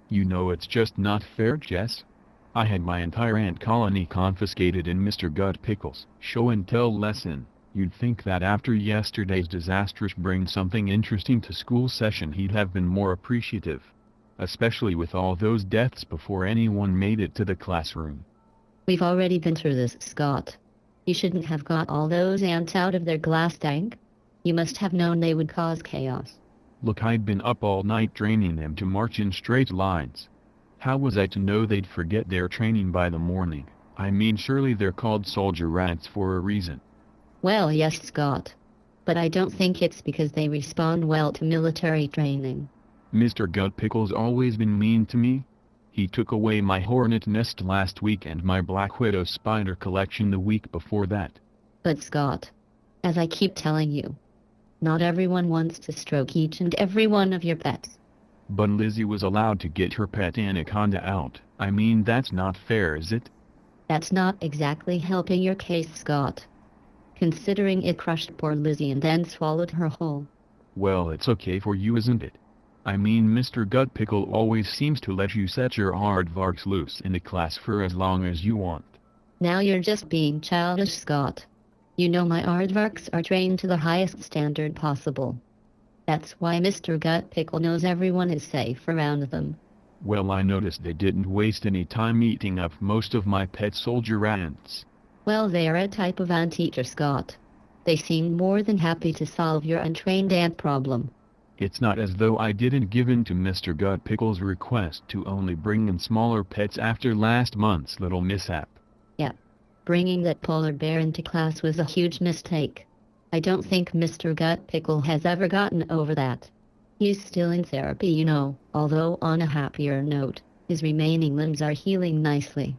You know it's just not fair, Jess. I had my entire ant colony confiscated in Mr. Gut Pickle's show and tell lesson. You'd think that after yesterday's disastrous bring something interesting to school session he'd have been more appreciative. Especially with all those deaths before anyone made it to the classroom. We've already been through this, Scott. You shouldn't have got all those ants out of their glass tank. You must have known they would cause chaos. Look, I'd been up all night training them to march in straight lines. How was I to know they'd forget their training by the morning? I mean, surely they're called soldier rats for a reason. Well, yes, Scott. But I don't think it's because they respond well to military training. Mr. Gut Pickle's always been mean to me. He took away my hornet nest last week and my black widow spider collection the week before that. But Scott, as I keep telling you, not everyone wants to stroke each and every one of your pets. But Lizzie was allowed to get her pet anaconda out. I mean, that's not fair, is it? That's not exactly helping your case, Scott. Considering it crushed poor Lizzie and then swallowed her whole. Well, it's okay for you, isn't it? I mean, Mr. Gut Pickle always seems to let you set your aardvarks loose in the class for as long as you want. Now you're just being childish, Scott. You know my aardvarks are trained to the highest standard possible. That's why Mr. Gut Pickle knows everyone is safe around them. Well, I noticed they didn't waste any time eating up most of my pet soldier ants. Well, they're a type of ant-eater, Scott. They seem more than happy to solve your untrained ant problem. It's not as though I didn't give in to Mr. Gut Pickle's request to only bring in smaller pets after last month's little mishap. Yeah. Bringing that polar bear into class was a huge mistake. I don't think Mr. Gut Pickle has ever gotten over that. He's still in therapy, you know, although on a happier note, his remaining limbs are healing nicely.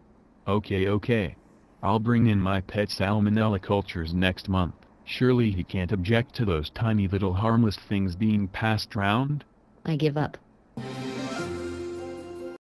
Okay. I'll bring in my pet salmonella cultures next month. Surely he can't object to those tiny little harmless things being passed round? I give up.